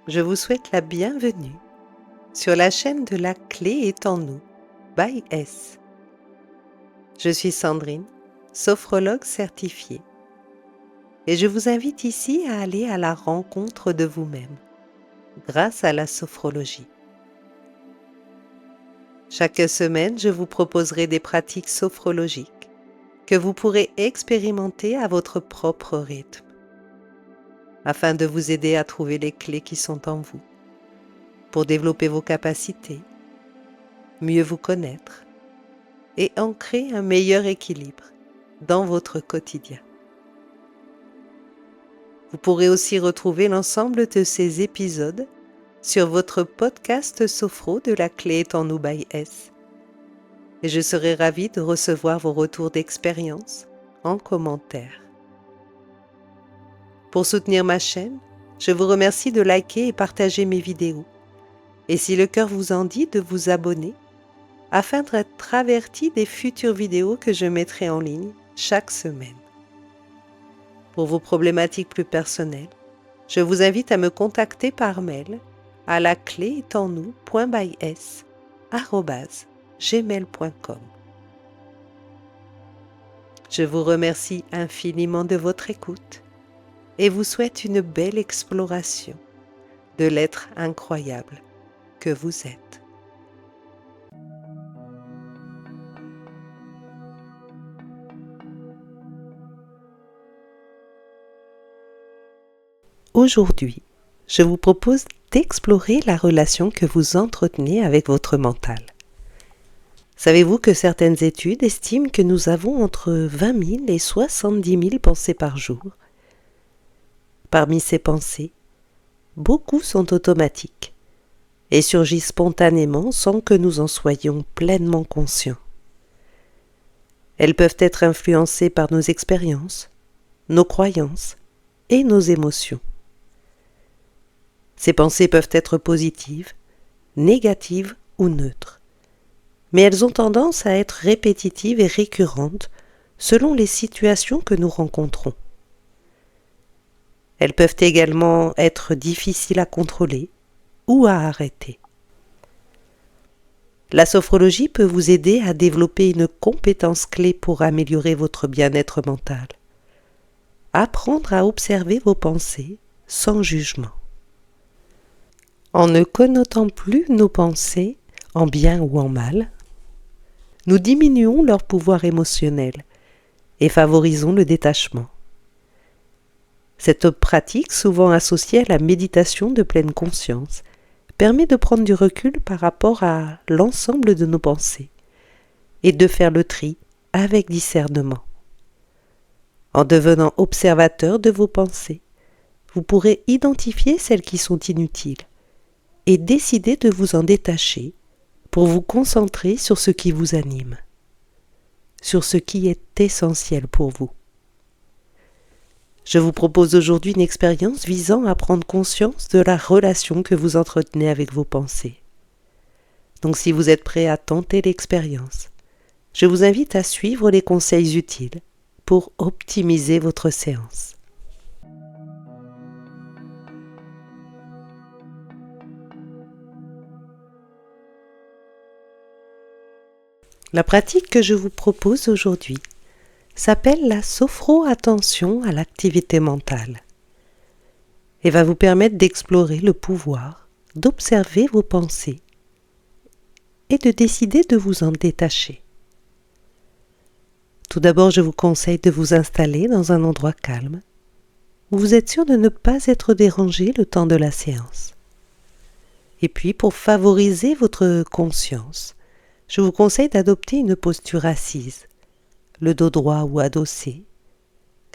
Je vous souhaite la bienvenue sur la chaîne de La Clé est en nous, by S. Je suis Sandrine, sophrologue certifiée, et je vous invite ici à aller à la rencontre de vous-même grâce à la sophrologie. Chaque semaine, je vous proposerai des pratiques sophrologiques que vous pourrez expérimenter à votre propre rythme, afin de vous aider à trouver les clés qui sont en vous, pour développer vos capacités, mieux vous connaître et ancrer un meilleur équilibre dans votre quotidien. Vous pourrez aussi retrouver l'ensemble de ces épisodes sur votre podcast Sophro de La Clé est en nous by S. Et je serai ravie de recevoir vos retours d'expérience en commentaire. Pour soutenir ma chaîne, je vous remercie de liker et partager mes vidéos. Et si le cœur vous en dit, de vous abonner afin d'être averti des futures vidéos que je mettrai en ligne chaque semaine. Pour vos problématiques plus personnelles, je vous invite à me contacter par mail à lacléestennous.bys@gmail.com. Je vous remercie infiniment de votre écoute et vous souhaite une belle exploration de l'être incroyable que vous êtes. Aujourd'hui, je vous propose d'explorer la relation que vous entretenez avec votre mental. Savez-vous que certaines études estiment que nous avons entre 20 000 et 70 000 pensées par jour? Parmi ces pensées, beaucoup sont automatiques et surgissent spontanément sans que nous en soyons pleinement conscients. Elles peuvent être influencées par nos expériences, nos croyances et nos émotions. Ces pensées peuvent être positives, négatives ou neutres, mais elles ont tendance à être répétitives et récurrentes selon les situations que nous rencontrons. Elles peuvent également être difficiles à contrôler ou à arrêter. La sophrologie peut vous aider à développer une compétence clé pour améliorer votre bien-être mental. Apprendre à observer vos pensées sans jugement. En ne connotant plus nos pensées, en bien ou en mal, nous diminuons leur pouvoir émotionnel et favorisons le détachement. Cette pratique, souvent associée à la méditation de pleine conscience, permet de prendre du recul par rapport à l'ensemble de nos pensées et de faire le tri avec discernement. En devenant observateur de vos pensées, vous pourrez identifier celles qui sont inutiles et décider de vous en détacher pour vous concentrer sur ce qui vous anime, sur ce qui est essentiel pour vous. Je vous propose aujourd'hui une expérience visant à prendre conscience de la relation que vous entretenez avec vos pensées. Donc si vous êtes prêt à tenter l'expérience, je vous invite à suivre les conseils utiles pour optimiser votre séance. La pratique que je vous propose aujourd'hui s'appelle la sophro-attention à l'activité mentale et va vous permettre d'explorer le pouvoir d'observer vos pensées et de décider de vous en détacher. Tout d'abord, je vous conseille de vous installer dans un endroit calme où vous êtes sûr de ne pas être dérangé le temps de la séance. Et puis, pour favoriser votre conscience, je vous conseille d'adopter une posture assise, le dos droit ou adossé,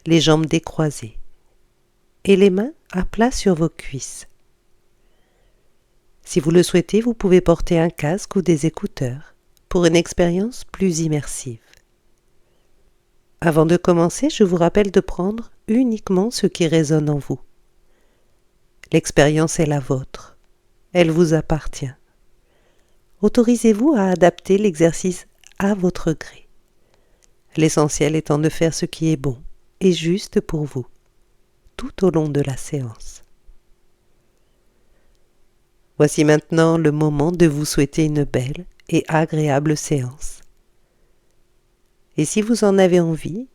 les jambes décroisées et les mains à plat sur vos cuisses. Si vous le souhaitez, vous pouvez porter un casque ou des écouteurs pour une expérience plus immersive. Avant de commencer, je vous rappelle de prendre uniquement ce qui résonne en vous. L'expérience est la vôtre, elle vous appartient. Autorisez-vous à adapter l'exercice à votre gré. L'essentiel étant de faire ce qui est bon et juste pour vous, tout au long de la séance. Voici maintenant le moment de vous souhaiter une belle et agréable séance. Et si vous en avez envie,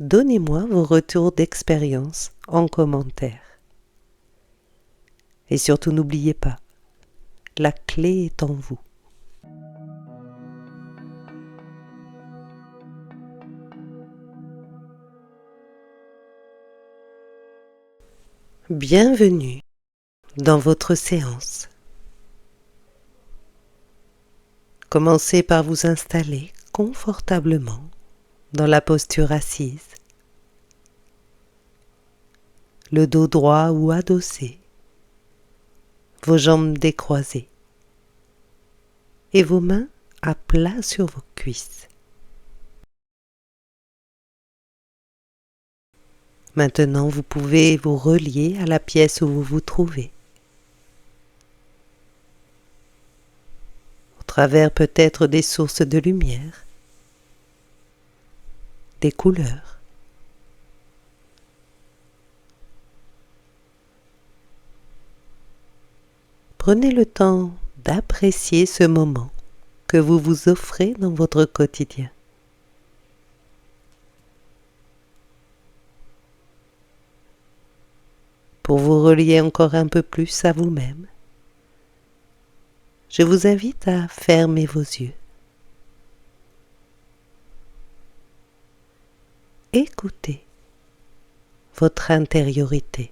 donnez-moi vos retours d'expérience en commentaire. Et surtout n'oubliez pas, la clé est en vous. Bienvenue dans votre séance. Commencez par vous installer confortablement dans la posture assise, le dos droit ou adossé, vos jambes décroisées et vos mains à plat sur vos cuisses. Maintenant, vous pouvez vous relier à la pièce où vous vous trouvez, au travers peut-être des sources de lumière, des couleurs. Prenez le temps d'apprécier ce moment que vous vous offrez dans votre quotidien. Pour vous relier encore un peu plus à vous-même, je vous invite à fermer vos yeux. Écoutez votre intériorité.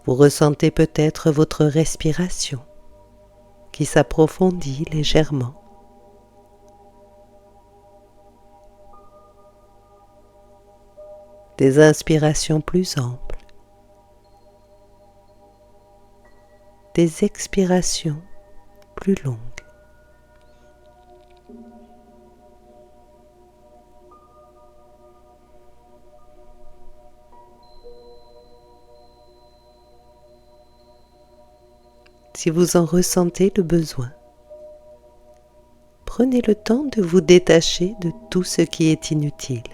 Vous ressentez peut-être votre respiration qui s'approfondit légèrement. Des inspirations plus amples, des expirations plus longues. Si vous en ressentez le besoin, prenez le temps de vous détacher de tout ce qui est inutile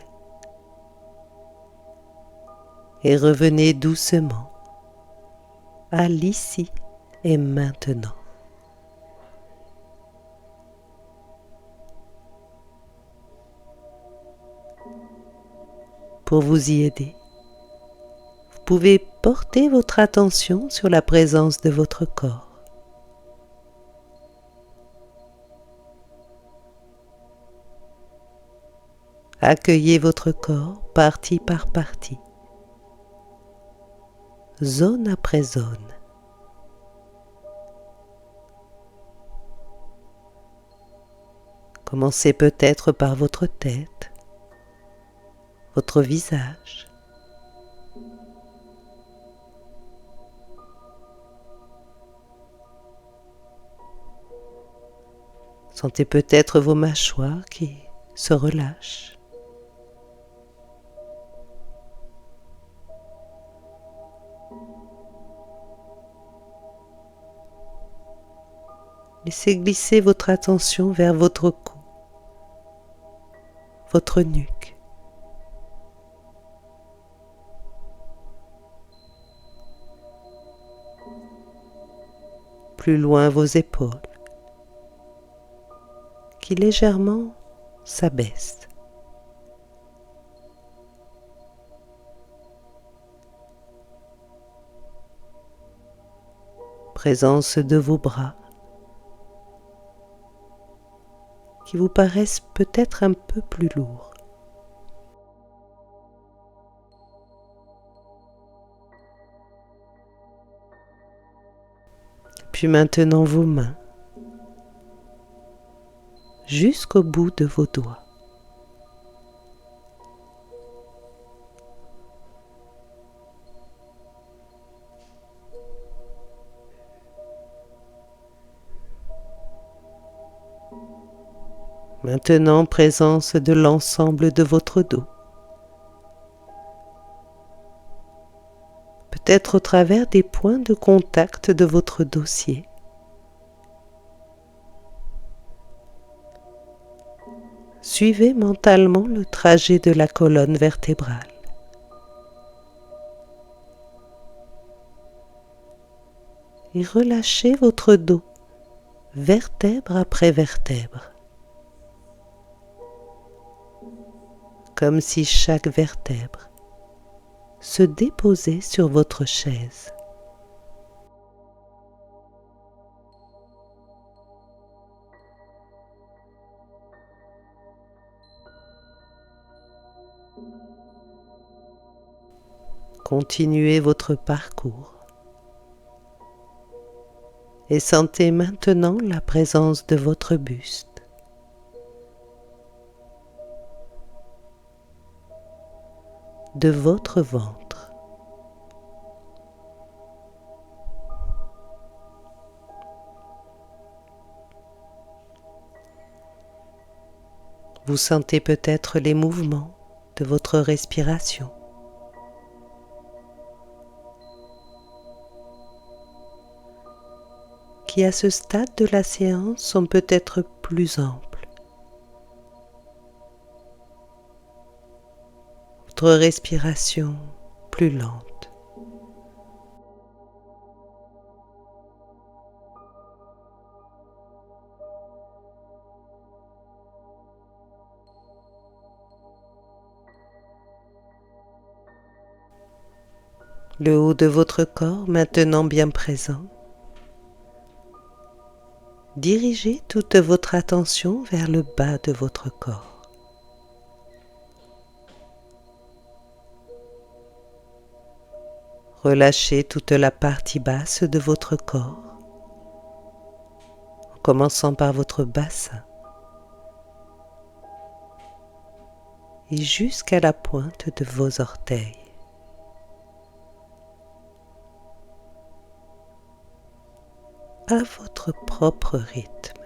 et revenez doucement à l'ici et maintenant. Pour vous y aider, vous pouvez porter votre attention sur la présence de votre corps. Accueillez votre corps partie par partie, zone après zone. Commencez peut-être par votre tête, votre visage, sentez peut-être vos mâchoires qui se relâchent. Laissez glisser votre attention vers votre cou, votre nuque. Plus loin vos épaules, qui légèrement s'abaissent. Présence de vos bras, qui vous paraissent peut-être un peu plus lourds. Puis maintenant vos mains, jusqu'au bout de vos doigts. Maintenant, présence de l'ensemble de votre dos. Peut-être au travers des points de contact de votre dossier. Suivez mentalement le trajet de la colonne vertébrale. Et relâchez votre dos, vertèbre après vertèbre, comme si chaque vertèbre se déposait sur votre chaise. Continuez votre parcours et sentez maintenant la présence de votre buste. De votre ventre. Vous sentez peut-être les mouvements de votre respiration. Qui à ce stade de la séance sont peut-être plus amples. Votre respiration plus lente. Le haut de votre corps maintenant bien présent. Dirigez toute votre attention vers le bas de votre corps. Relâchez toute la partie basse de votre corps, en commençant par votre bassin et jusqu'à la pointe de vos orteils. À votre propre rythme.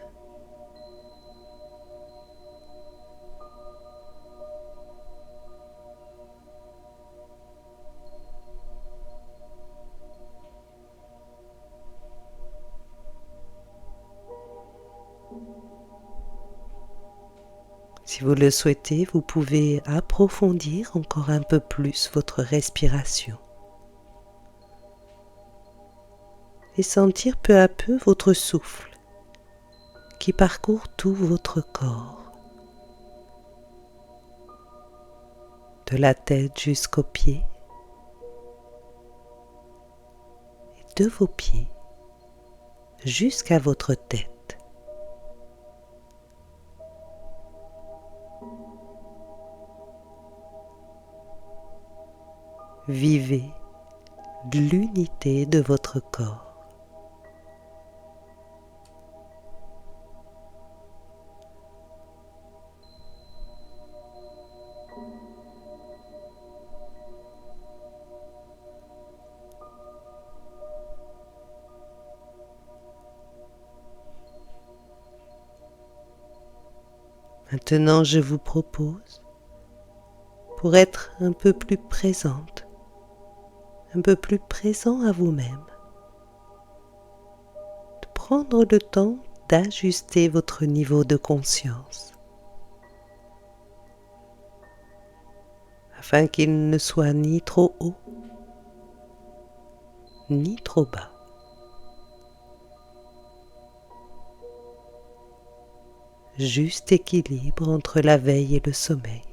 Si vous le souhaitez, vous pouvez approfondir encore un peu plus votre respiration et sentir peu à peu votre souffle qui parcourt tout votre corps, de la tête jusqu'aux pieds et de vos pieds jusqu'à votre tête. Vivez l'unité de votre corps. Maintenant, je vous propose, pour être un peu plus présente, un peu plus présent à vous-même, de prendre le temps d'ajuster votre niveau de conscience, afin qu'il ne soit ni trop haut, ni trop bas. Juste équilibre entre la veille et le sommeil.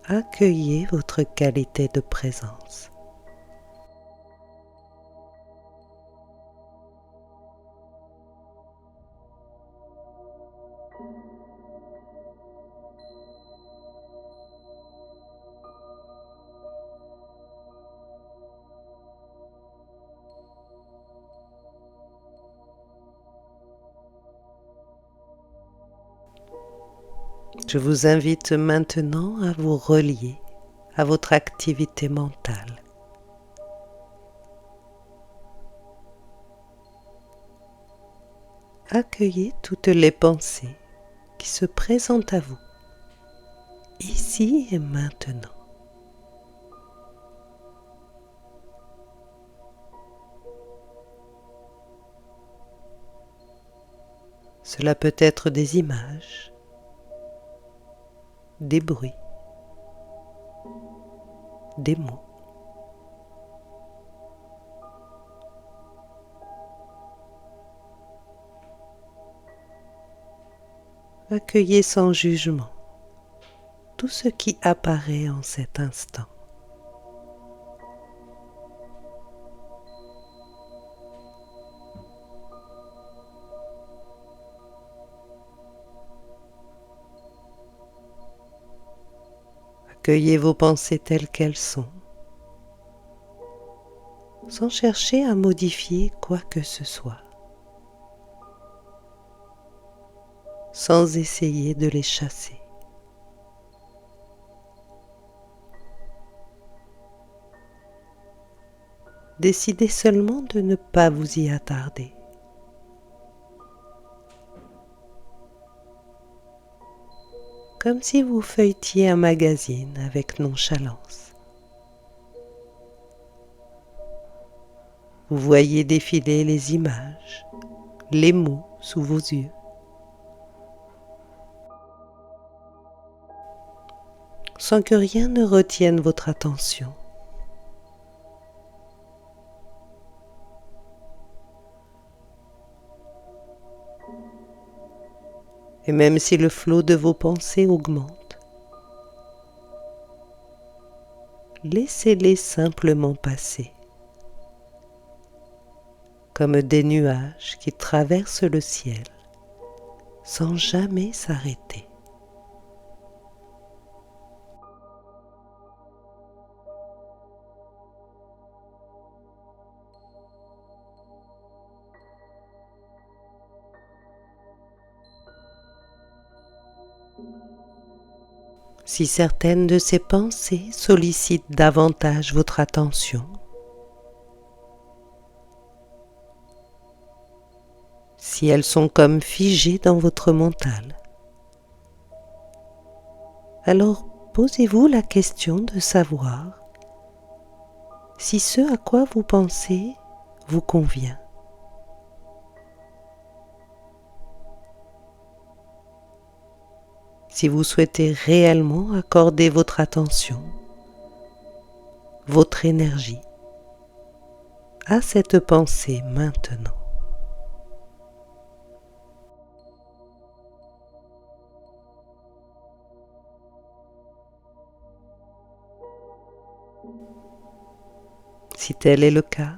Accueillez votre qualité de présence. Je vous invite maintenant à vous relier à votre activité mentale. Accueillez toutes les pensées qui se présentent à vous, ici et maintenant. Cela peut être des images, des bruits, des mots. Accueillez sans jugement tout ce qui apparaît en cet instant. Accueillez vos pensées telles qu'elles sont, sans chercher à modifier quoi que ce soit, sans essayer de les chasser. Décidez seulement de ne pas vous y attarder. Comme si vous feuilletiez un magazine avec nonchalance. Vous voyez défiler les images, les mots sous vos yeux. Sans que rien ne retienne votre attention. Et même si le flot de vos pensées augmente, laissez-les simplement passer, comme des nuages qui traversent le ciel sans jamais s'arrêter. Si certaines de ces pensées sollicitent davantage votre attention, si elles sont comme figées dans votre mental, alors posez-vous la question de savoir si ce à quoi vous pensez vous convient. Si vous souhaitez réellement accorder votre attention, votre énergie à cette pensée maintenant. Si tel est le cas,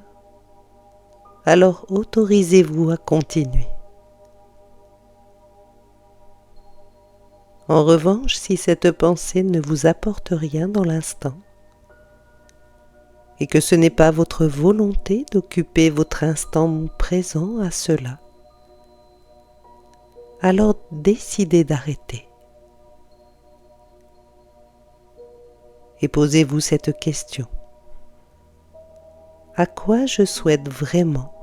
alors autorisez-vous à continuer. En revanche, si cette pensée ne vous apporte rien dans l'instant, et que ce n'est pas votre volonté d'occuper votre instant présent à cela, alors décidez d'arrêter. Et posez-vous cette question. À quoi je souhaite vraiment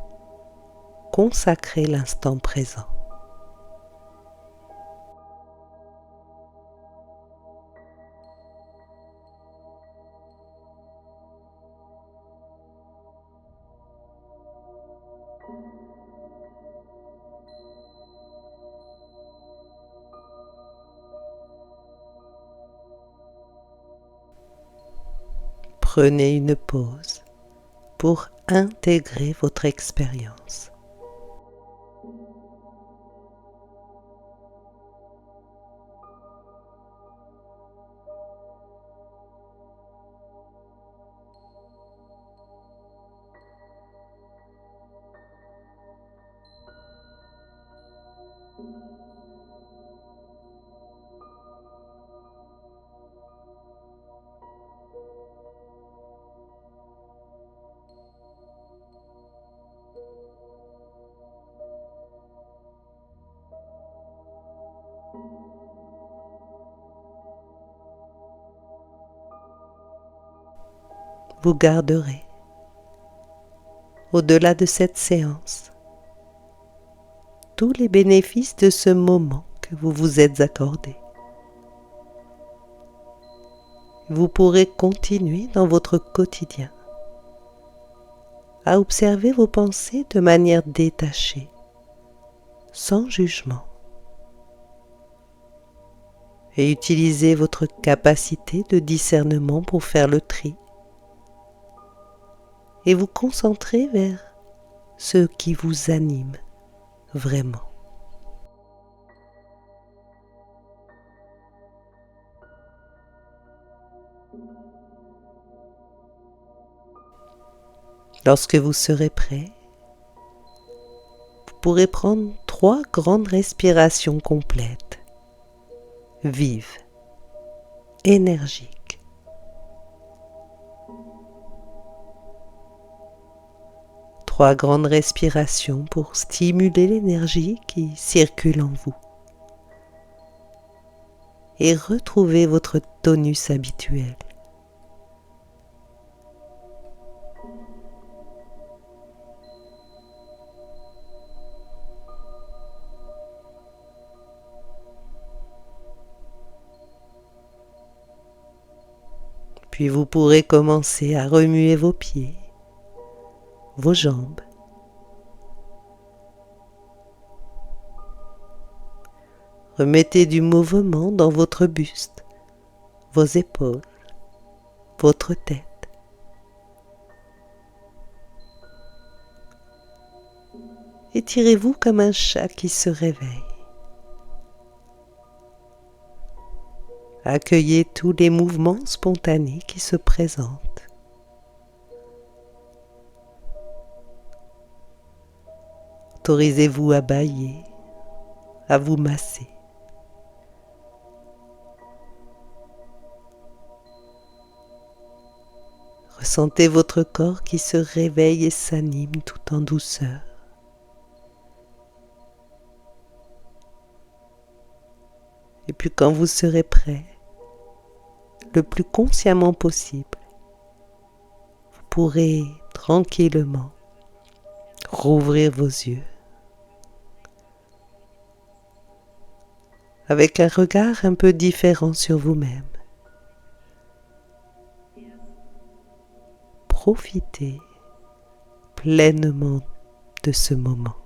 consacrer l'instant présent ? Prenez une pause pour intégrer votre expérience. Vous garderez, au-delà de cette séance, tous les bénéfices de ce moment que vous vous êtes accordé. Vous pourrez continuer dans votre quotidien à observer vos pensées de manière détachée, sans jugement. Et utilisez votre capacité de discernement pour faire le tri et vous concentrer vers ce qui vous anime vraiment. Lorsque vous serez prêt, vous pourrez prendre 3 grandes respirations complètes, vives, énergiques. Trois grandes respirations pour stimuler l'énergie qui circule en vous et retrouver votre tonus habituel. Puis vous pourrez commencer à remuer vos pieds, vos jambes. Remettez du mouvement dans votre buste, vos épaules, votre tête. Étirez-vous comme un chat qui se réveille. Accueillez tous les mouvements spontanés qui se présentent. Autorisez-vous à bâiller, à vous masser. Ressentez votre corps qui se réveille et s'anime tout en douceur. Et puis quand vous serez prêt, le plus consciemment possible, vous pourrez tranquillement rouvrir vos yeux avec un regard un peu différent sur vous-même. Profitez pleinement de ce moment.